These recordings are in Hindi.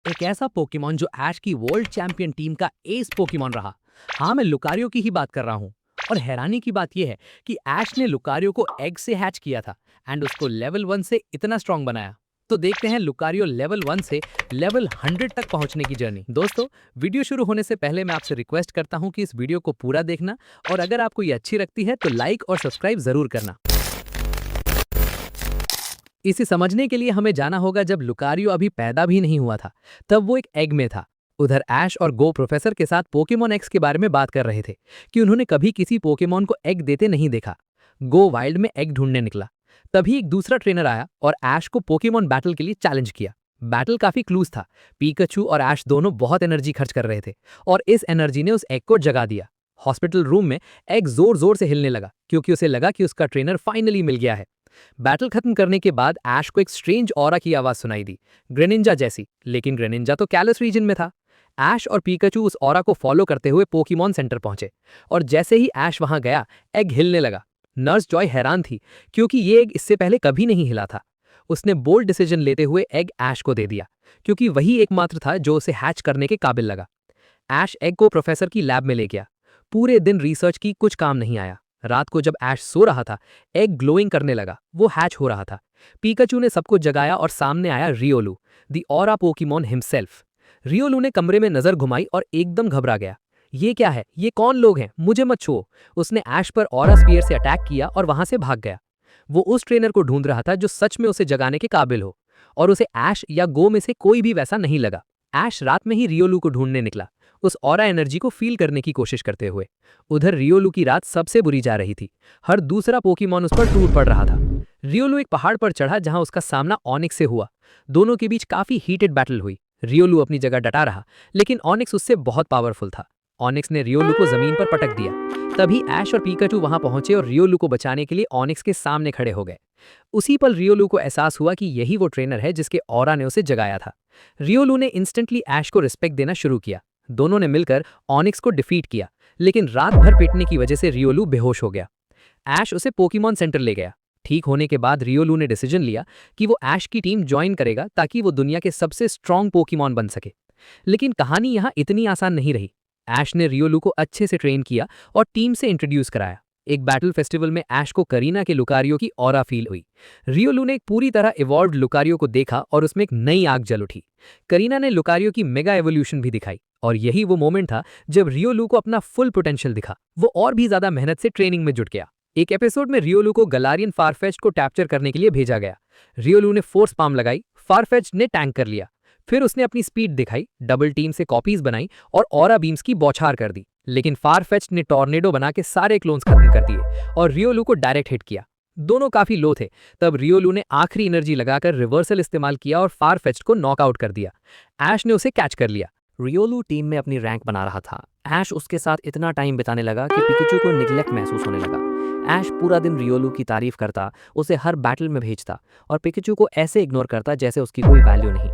एक ऐसा पोकेमॉन जो ऐश की वर्ल्ड चैंपियन टीम का एस पोकेमॉन रहा। हाँ, मैं लुकारियो की ही बात कर रहा हूँ। और हैरानी की बात यह है कि ऐश ने लुकारियो को एग से हैच किया था एंड उसको लेवल 1 से इतना स्ट्रांग बनाया। तो देखते हैं लुकारियो लेवल 1 से लेवल 100 तक पहुंचने की जर्नी। दोस्तों, वीडियो शुरू होने से पहले मैं आपसे रिक्वेस्ट करता हूं कि इस वीडियो को पूरा देखना और अगर आपको ये अच्छी लगती है तो लाइक और सब्सक्राइब जरूर करना। इसे समझने के लिए हमें जाना होगा जब लुकारियो अभी पैदा भी नहीं हुआ था, तब वो एक एग में था। उधर ऐश और गो प्रोफेसर के साथ पोकेमॉन एक्स के बारे में बात कर रहे थे कि उन्होंने कभी किसी पोकेमॉन को एग देते नहीं देखा। गो वाइल्ड में एग ढूंढने निकला। तभी एक दूसरा ट्रेनर आया और ऐश को पोकेमॉन बैटल के लिए चैलेंज किया। बैटल काफी क्लूज था। पीकाचू और ऐश दोनों बहुत एनर्जी खर्च कर रहे थे और इस एनर्जी ने उस एग को जगा दिया। हॉस्पिटल रूम में एग जोर जोर से हिलने लगा क्योंकि उसे लगा कि उसका ट्रेनर फाइनली मिल गया है। बैटल खत्म करने के बाद ऐश को एक स्ट्रेंज ऑरा की आवाज सुनाई दी, ग्रेनिंजा जैसी, लेकिन ग्रेनिंजा तो कैलस रीजन में था। ऐश और पीकाचू उस ऑरा को फॉलो करते हुए पोकेमॉन सेंटर पहुंचे और जैसे ही ऐश वहां गया, एग हिलने लगा। नर्स जॉय हैरान थी क्योंकि ये एग इससे पहले कभी नहीं हिला था। उसने बोल्ड डिसीजन लेते हुए एग ऐश को दे दिया क्योंकि वही एकमात्र था जो उसे हैच करने के काबिल लगा। ऐश एग को प्रोफेसर की लैब में ले गया। पूरे दिन रिसर्च की, कुछ काम नहीं आया। रात को जब ऐश सो रहा था, एग ग्लोइंग करने लगा, वो हैच हो रहा था। पीकाचू ने सबको जगाया और सामने आया Riolu, the aura Pokemon himself. Riolu ने कमरे में नजर घुमाई और एकदम घबरा गया। ये क्या है? ये कौन लोग हैं? मुझे मत छुओ। उसने ऐश पर ऑरा स्पीयर से अटैक किया और वहां से भाग गया। वो उस ट्रेनर को ढूंढ रहा था जो सच में उसे जगाने के काबिल हो, और उसे ऐश या गो में से कोई भी वैसा नहीं लगा। ऐश रात में ही रियोलू को ढूंढने निकला, उस ऑरा एनर्जी को फील करने की कोशिश करते हुए। उधर रियोलू की रात सबसे बुरी जा रही थी। हर दूसरा पोकेमॉन उस पर टूट पड़ रहा था। रियोलू एक पहाड़ पर चढ़ा जहां उसका सामना ऑनिक्स से हुआ। दोनों के बीच काफी हीटेड बैटल हुई। रियोलू अपनी जगह डटा रहा, लेकिन ऑनिक्स उससे बहुत पावरफुल था। ऑनिक्स ने रियोलू को जमीन पर पटक दिया। तभी ऐश और पीकाचू वहां पहुंचे और रियोलू को बचाने के लिए ऑनिक्स के सामने खड़े हो गए। उसी पल रियोलू को एहसास हुआ कि यही वो ट्रेनर है जिसके ऑरा ने उसे जगाया था। रियोलू ने इंस्टेंटली ऐश को रिस्पेक्ट देना शुरू किया। दोनों ने मिलकर ऑनिक्स को डिफीट किया, लेकिन रात भर पिटने की वजह से रियोलू बेहोश हो गया। ऐश उसे पोकेमॉन सेंटर ले गया। ठीक होने के बाद रियोलू ने डिसीजन लिया कि वो ऐश की टीम ज्वाइन करेगा ताकि वो दुनिया के सबसे स्ट्रांग पोकेमॉन बन सके। लेकिन कहानी यहाँ इतनी आसान नहीं रही। ऐश ने रियोलू को अच्छे से ट्रेन किया और टीम से इंट्रोड्यूस कराया। एक बैटल फेस्टिवल में ऐश को करीना के लुकारियो की ऑरा फील हुई। रियोलू ने एक पूरी तरह इवॉल्व्ड लुकारियो को देखा और उसमें एक नई आग जल उठी। करीना ने लुकारियो की मेगा एवोल्यूशन भी दिखाई और यही वो मोमेंट था जब रियोलू को अपना फुल पोटेंशियल दिखा। वो और भी ज्यादा मेहनत से ट्रेनिंग में जुट गया। एक एपिसोड में रियोलू को गलारियन फारफेच्ड को कैप्चर करने के लिए भेजा गया। रियोलू ने फोर्स पाम लगाई, फारफेच्ड ने टैंक कर लिया। फिर उसने अपनी स्पीड दिखाई, डबल टीम से कॉपीज बनाई और ऑरा बीम्स की बौछार कर दी। लेकिन फारफेच्ड ने टॉर्नेडो बना के सारे क्लोन्स खत्म कर दिए और रियोलू को डायरेक्ट हिट किया। दोनों काफी लो थे। तब रियोलू ने आखिरी एनर्जी लगाकर रिवर्सल इस्तेमाल किया और फारफेच्ड को नॉकआउट कर दिया। ऐश ने उसे कैच कर लिया। रियोलू टीम में अपनी रैंक बना रहा था। ऐश उसके साथ इतना टाइम बिताने लगा कि पिकाचू को निग्लेक्ट महसूस होने लगा। ऐश पूरा दिन रियोलू की तारीफ करता, उसे हर बैटल में भेजता और पिकाचू को ऐसे इग्नोर करता जैसे उसकी कोई वैल्यू नहीं।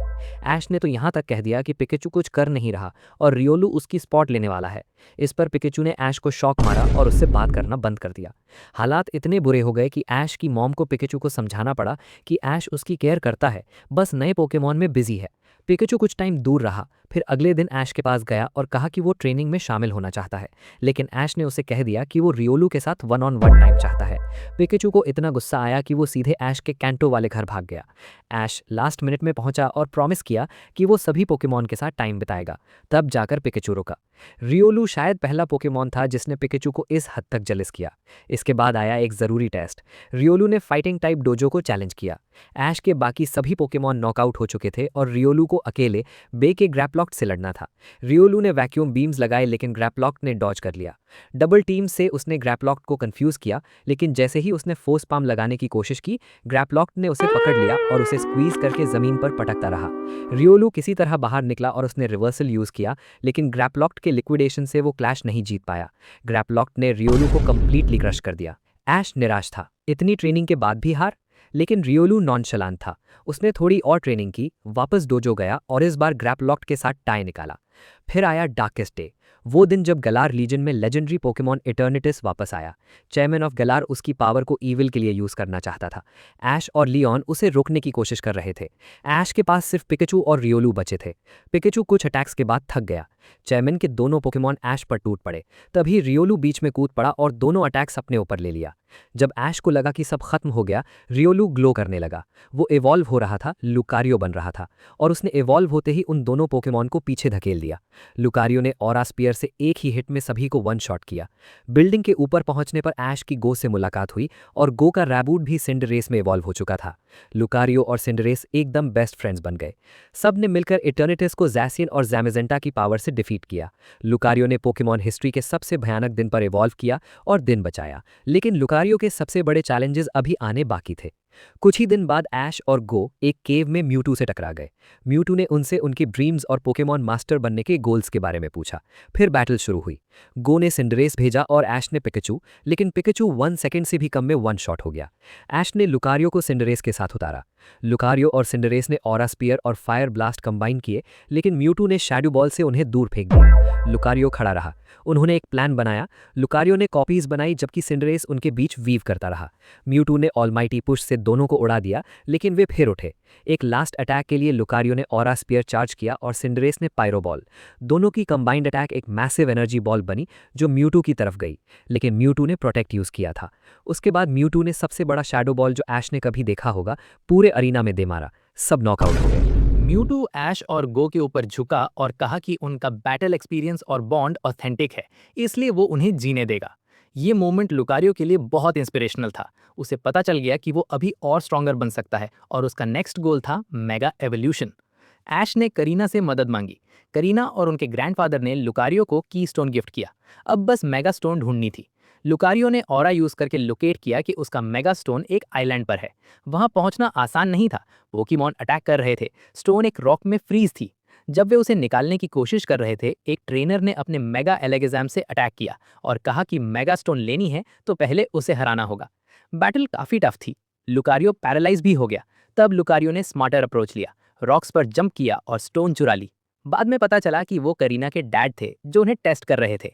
ऐश ने तो यहाँ तक कह दिया कि पिकाचू कुछ कर नहीं रहा और रियोलू उसकी स्पॉट लेने वाला है। इस पर पिकाचू ने ऐश को शॉक मारा और उससे बात करना बंद कर दिया। हालात इतने बुरे हो गए कि ऐश की मॉम को पिकाचू को समझाना पड़ा कि ऐश उसकी केयर करता है, बस नए पोकेमॉन में बिजी है। पिकाचू कुछ टाइम दूर रहा, फिर अगले दिन ऐश के पास गया और कहा कि वो ट्रेनिंग में शामिल होना चाहता है, लेकिन ऐश ने उसे कह दिया कि वो रियोलू के साथ 1-on-1 टाइम चाहता है। पिकाचू को इतना गुस्सा आया कि वो सीधे ऐश के कैंटो वाले घर भाग गया। ऐश लास्ट मिनट में पहुंचा और प्रॉमिस किया कि वो सभी पोकेमॉन के साथ टाइम बिताएगा। तब जाकर पिकाचू रुका। रियोलू शायद पहला पोकेमॉन था जिसने पिकाचू को इस हद तक जेलस किया। इसके बाद आया एक जरूरी टेस्ट। रियोलू ने फाइटिंग टाइप डोजो को चैलेंज किया। ऐश के बाकी सभी पोकेमॉन नॉकआउट हो चुके थे और रियोलू को अकेले बे के ग्रैप्लॉक्ट से लड़ना था। रियोलू ने वैक्यूम बीम्स लगाए, लेकिन ग्रैप्लॉक्ट ने डॉज कर लिया। डबल टीम से उसने ग्रैप्लॉक्ट को कंफ्यूज किया, लेकिन जैसे ही उसने फोर्स पाम लगाने की कोशिश की, ग्रैप्लॉक्ट ने उसे पकड़ लिया और उसे स्क्वीज करके जमीन पर पटकता रहा। रियोलू किसी तरह बाहर निकला और उसने रिवर्सल यूज किया, लेकिन ग्रैप्लॉक्ट के लिक्विडेशन से वो क्लैश नहीं जीत पाया। ग्रैप्लॉक्ट ने रियोलू को कंप्लीटली क्रश कर दिया। ऐश निराश था, इतनी ट्रेनिंग के बाद भी हार। लेकिन रियोलू नॉनशलांट था। उसने थोड़ी और ट्रेनिंग की, वापस डोजो गया और इस बार ग्रैप्लॉक्ट के साथ टाई निकाला। फिर आया डार्केस्ट डे, वो दिन जब गलार लीजन में लेजेंडरी पोकेमॉन इटर्निटिस वापस आया। चेयरमैन ऑफ गलार उसकी पावर को ईविल के लिए यूज करना चाहता था। ऐश और लियोन उसे रोकने की कोशिश कर रहे थे। ऐश के पास सिर्फ पिकेचू और रियोलू बचे थे। पिकेचू कुछ अटैक्स के बाद थक गया। चेयरमैन के दोनों पोकेमॉन ऐश पर टूट पड़े। तभी रियोलू बीच में कूद पड़ा और दोनों अटैक्स अपने ऊपर ले लिया। जब ऐश को लगा कि सब खत्म हो गया, रियोलू ग्लो करने लगा। वो इवॉल्व हो रहा था, लुकारियो बन रहा था, और उसने इवॉल्व होते ही उन दोनों पोकेमॉन को पीछे धकेल दिया। लुकारियो ने ऑरा स्पीयर से एक ही हिट में सभी को वन शॉट किया। बिल्डिंग के ऊपर पहुंचने पर ऐश की गो से मुलाकात हुई और गो का रैबूट भी सिंडरेस में इवॉल्व हो चुका था। लुकारियो और सिंडरेस एकदम बेस्ट फ्रेंड्स बन गए। सब ने मिलकर इटर्निटिस को ज़ैसियन और ज़ैमेजेंटा की पावर से डिफीट किया। लुकारियो ने पोकेमॉन हिस्ट्री के सबसे भयानक दिन पर इवॉल्व किया और दिन बचाया, लेकिन लुकारियो के सबसे बड़े चैलेंजेस अभी आने बाकी थे। कुछ ही दिन बाद ऐश और गो एक केव में म्यूटू से टकरा गए। म्यूटू ने उनसे उनकी ड्रीम्स और पोकेमॉन मास्टर बनने के गोल्स के बारे में पूछा। फिर बैटल शुरू हुई। गो ने सिंडरेस भेजा और ऐश ने पिकेचू, लेकिन पिकेचू 1 सेकंड से भी कम में वन शॉट हो गया। ऐश ने लुकारियो को सिंडरेस के साथ उतारा। लुकारियो और सिंडरेस ने ऑरा स्पीयर और फायर ब्लास्ट कंबाइन किए, लेकिन म्यूटू ने शैडो बॉल से उन्हें दूर फेंक दिया। लुकारियो खड़ा रहा। उन्होंने एक प्लान बनाया। लुकारियो ने कॉपीज बनाई जबकि सिंडरेस उनके बीच वीव करता रहा। म्यूटू ने ऑलमाइटी पुश से दोनों को उड़ा दिया, लेकिन वे फिर उठे। एक लास्ट अटैक के लिए लुकारियो ने ऑरा स्पीयर चार्ज किया और सिंडरेस ने पायरो बॉल। दोनों की कंबाइंड अटैक एक मैसिव एनर्जी बॉल बनी जो म्यूटू की तरफ गई, लेकिन म्यूटू ने प्रोटेक्ट यूज किया था। उसके बाद म्यूटू ने सबसे बड़ा शैडो बॉल जो ऐश ने कभी देखा होगा पूरे अरीना में दे मारा। सब नॉकआउट हो गए। म्यूटू ऐश और गो के ऊपर झुका और कहा कि उनका बैटल एक्सपीरियंस और बॉन्ड ऑथेंटिक है, इसलिए वो उन्हें जीने देगा। ये मोमेंट लुकारियो के लिए बहुत इंस्पिरेशनल था। उसे पता चल गया कि वो अभी और स्ट्रॉन्गर बन सकता है और उसका नेक्स्ट गोल था मेगा एवोल्यूशन। ऐश ने करीना से मदद मांगी। करीना और उनके ग्रैंडफादर ने लुकारियो को की स्टोन गिफ्ट किया। अब बस मेगा स्टोन ढूंढनी थी। लुकारियो ने ऑरा यूज करके लोकेट किया कि उसका मेगा स्टोन एक आइलैंड पर है। वहां पहुंचना आसान नहीं था। पोकेमॉन अटैक कर रहे थे। स्टोन एक रॉक में फ्रीज थी। जब वे उसे निकालने की कोशिश कर रहे थे, एक ट्रेनर ने अपने मेगा एलेगेजाम से अटैक किया और कहा कि मेगा स्टोन लेनी है तो पहले उसे हराना होगा। बैटल काफी टफ थी। लुकारियो पैरालाइज भी हो गया। तब लुकारियो ने स्मार्टर अप्रोच लिया, रॉक्स पर जंप किया और स्टोन चुरा ली। बाद में पता चला कि वो करीना के डैड थे जो उन्हें टेस्ट कर रहे थे।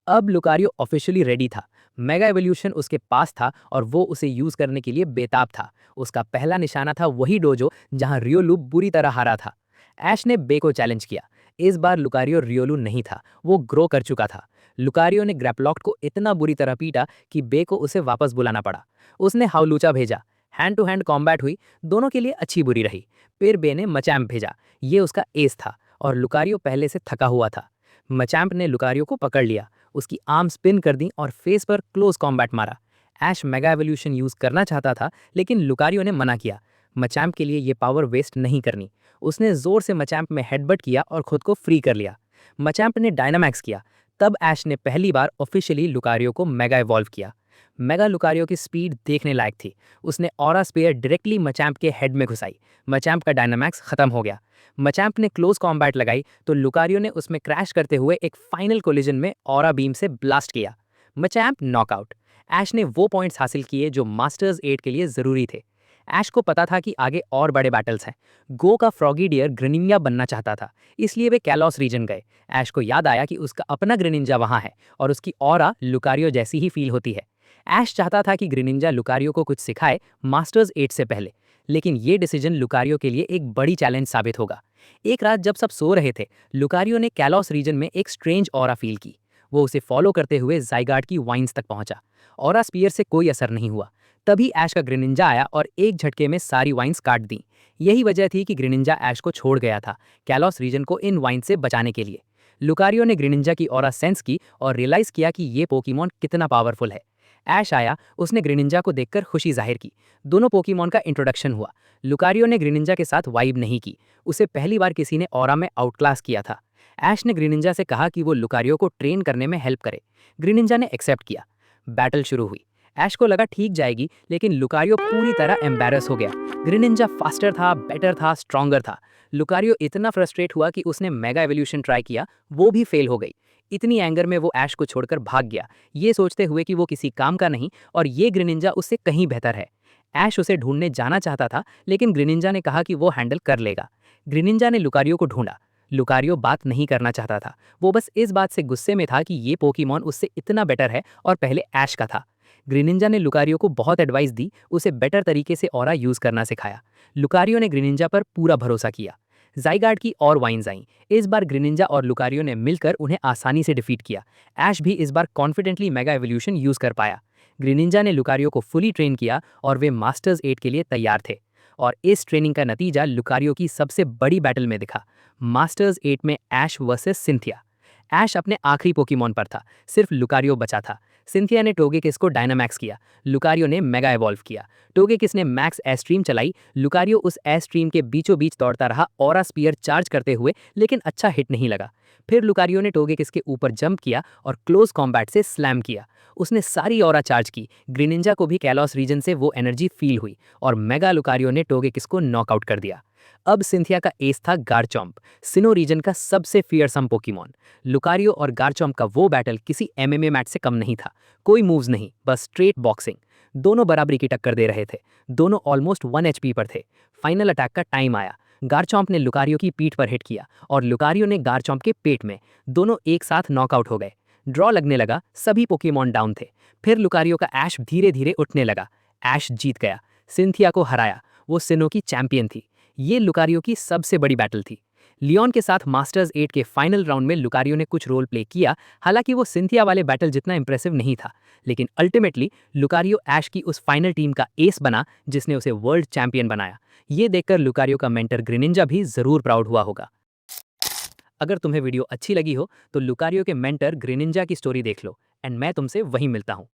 अब लुकारियो ऑफिशियली रेडी था। मेगा एवोल्यूशन उसके पास था और वो उसे यूज करने के लिए बेताब था। उसका पहला निशाना था वही डोजो जहां रियोलू बुरी तरह हारा था। ऐश ने बे को चैलेंज किया। इस बार लुकारियो रियोलू नहीं था, वो ग्रो कर चुका था। लुकारियो ने ग्रैपलॉक्ट को इतना बुरी तरह पीटा कि बे को उसे वापस बुलाना पड़ा। उसने हाउलूचा भेजा। हैंड टू हैंड कॉम्बैट हुई, दोनों के लिए अच्छी बुरी रही। फिर बे ने मचैम्प भेजा। ये उसका एस था और लुकारियो पहले से थका हुआ था। मचैम्प ने लुकारियो को पकड़ लिया, उसकी आर्म स्पिन कर दी और फेस पर क्लोज कॉम्बैट मारा। ऐश मेगा एवोल्यूशन यूज करना चाहता था, लेकिन लुकारियो ने मना किया। मचैम्प के लिए ये पावर वेस्ट नहीं करनी। उसने जोर से मचैम्प में हेडबट किया और खुद को फ्री कर लिया। मचैम्प ने डायनामैक्स किया। तब ऐश ने पहली बार ऑफिशियली लुकारियो को मेगा इवॉल्व किया। मेगा लुकारियो की स्पीड देखने लायक थी। उसने ऑरा स्पेयर डायरेक्टली मचैम्प के हेड में घुसाई। मचैम्प का डायनामैक्स खत्म हो गया। मचैम्प ने क्लोज कॉम्बैट लगाई तो लुकारियो ने उसमें क्रैश करते हुए एक फाइनल कोलिजन में ऑरा बीम से ब्लास्ट किया। Machamp knockout. ऐश ने वो पॉइंट्स हासिल किए जो मास्टर्स 8 के लिए जरूरी थे। ऐश को पता था कि आगे और बड़े बैटल्स हैं। गो का फ्रॉगी डियर ग्रेनिंजा बनना चाहता था, इसलिए वे कैलॉस रीजन गए। ऐश को याद आया कि उसका अपना ग्रेनिंजा वहां है और उसकी ऑरा लुकारियो जैसी ही फील होती है। ऐश चाहता था कि ग्रेनिंजा लुकारियो को कुछ सिखाए मास्टर्स 8 से पहले, लेकिन ये डिसीजन लुकारियो के लिए एक बड़ी चैलेंज साबित होगा। एक रात जब सब सो रहे थे, लुकारियो ने कैलॉस रीजन में एक स्ट्रेंज ऑरा फील की। वो उसे फॉलो करते हुए ज़ाइगार्ड की वाइन्स तक पहुंचा। ऑरा स्पीयर से कोई असर नहीं हुआ। तभी ऐश का ग्रेनिंजा आया और एक झटके में सारी वाइन्स काट दी। यही वजह थी कि ग्रेनिंजा ऐश को छोड़ गया था, कैलॉस रीजन को इन वाइन से बचाने के लिए। लुकारियो ने ग्रेनिंजा की ऑरा सेंस की और रियलाइज किया कि ये पोकेमॉन कितना पावरफुल है। ऐश आया, उसने ग्रेनिंजा को देखकर खुशी जाहिर की। दोनों पोकेमॉन का इंट्रोडक्शन हुआ। लुकारियो ने ग्रेनिंजा के साथ वाइब नहीं की। उसे पहली बार किसी ने ऑरा में आउटक्लास किया था। ऐश ने ग्रेनिंजा से कहा कि वो लुकारियो को ट्रेन करने में हेल्प करे। ग्रेनिंजा ने एक्सेप्ट किया। बैटल शुरू हुई। ऐश को लगा ठीक जाएगी, लेकिन लुकारियो पूरी तरह एम्बैरस हो गया। ग्रेनिंजा फास्टर था, बेटर था, स्ट्रॉन्गर था। लुकारियो इतना फ्रस्ट्रेट हुआ कि उसने मेगा एवोल्यूशन ट्राई किया, वो भी फेल हो गई। इतनी एंगर में वो ऐश को छोड़कर भाग गया, ये सोचते हुए कि वो किसी काम का नहीं और ये ग्रेनिंजा उससे कहीं बेहतर है। ऐश उसे ढूंढने जाना चाहता था, लेकिन ग्रेनिंजा ने कहा कि वो हैंडल कर लेगा। ग्रेनिंजा ने लुकारियो को ढूंढा। लुकारियो बात नहीं करना चाहता था, वो बस इस बात से गुस्से में था कि ये पोकेमॉन उससे इतना बेटर है और पहले ऐश का था। ग्रीनिंजा ने लुकारियो को बहुत एडवाइस दी, उसे बेटर तरीके से ऑरा यूज करना सिखाया। लुकारियो ने ग्रीनिंजा पर पूरा भरोसा किया। ज़ाइगार्ड की और वाइन्स आईं। इस बार ग्रीनिंजा और लुकारियो ने मिलकर उन्हें आसानी से डिफीट किया। ऐश भी इस बार कॉन्फिडेंटली मेगा एवोल्यूशन यूज कर पाया। ग्रीनिंजा ने लुकारियो को फुली ट्रेन किया और वे मास्टर्स 8 के लिए तैयार थे। और इस ट्रेनिंग का नतीजा लुकारियो की सबसे बड़ी बैटल में दिखा। मास्टर्स 8 में ऐश वर्सेस सिंथिया। ऐश अपने आखिरी पोकेमॉन पर था, सिर्फ लुकारियो बचा था। सिंथिया ने टोगेकिस को डायनामैक्स किया, लुकारियो ने मेगा एवॉल्व किया। टोगेकिस ने मैक्स एस्ट्रीम चलाई, लुकारियो उस एस्ट्रीम के बीचों बीच दौड़ता रहा ऑरा स्पीयर चार्ज करते हुए, लेकिन अच्छा हिट नहीं लगा। फिर लुकारियो ने टोगेकिस के ऊपर जंप किया और क्लोज कॉम्बैट से स्लैम किया। उसने सारी ऑरा चार्ज की। ग्रीनिंजा को भी कैलॉस रीजन से वो एनर्जी फील हुई और मेगा लुकारियो ने टोगेकिस को नॉकआउट कर दिया। अब सिंथिया का एस था गारचॉम्प, सिनो रीजन का सबसे फियरसम पोकेमॉन। लुकारियो और गारचॉम्प का वो बैटल किसी एमएमए मैच से कम नहीं था। कोई मूव्स नहीं, बस स्ट्रेट बॉक्सिंग। दोनों बराबरी की टक्कर दे रहे थे, दोनों ऑलमोस्ट 1 HP पर थे। फाइनल अटैक का टाइम आया। गारचॉम्प ने लुकारियो की पीठ पर हिट किया और लुकारियो ने गारचॉम्प के पेट में। दोनों एक साथ नॉकआउट हो गए। ड्रॉ लगने लगा, सभी पोकेमॉन डाउन थे। फिर लुकारियो का ऐश धीरे धीरे उठने लगा। ऐश जीत गया, सिंथिया को हराया। वो सिनो की चैंपियन थी। ये लुकारियो की सबसे बड़ी बैटल थी। लियोन के साथ मास्टर्स 8 के फाइनल राउंड में लुकारियो ने कुछ रोल प्ले किया, हालांकि वो सिंथिया वाले बैटल जितना इंप्रेसिव नहीं था। लेकिन अल्टीमेटली लुकारियो ऐश की उस फाइनल टीम का एस बना जिसने उसे वर्ल्ड चैंपियन बनाया। ये देखकर लुकारियो का मेंटर ग्रीनिंजा भी जरूर प्राउड हुआ होगा। अगर तुम्हें वीडियो अच्छी लगी हो तो लुकारियो के मेंटर ग्रीनिंजा की स्टोरी देख लो एंड मैं तुमसे वहीं मिलता हूँ।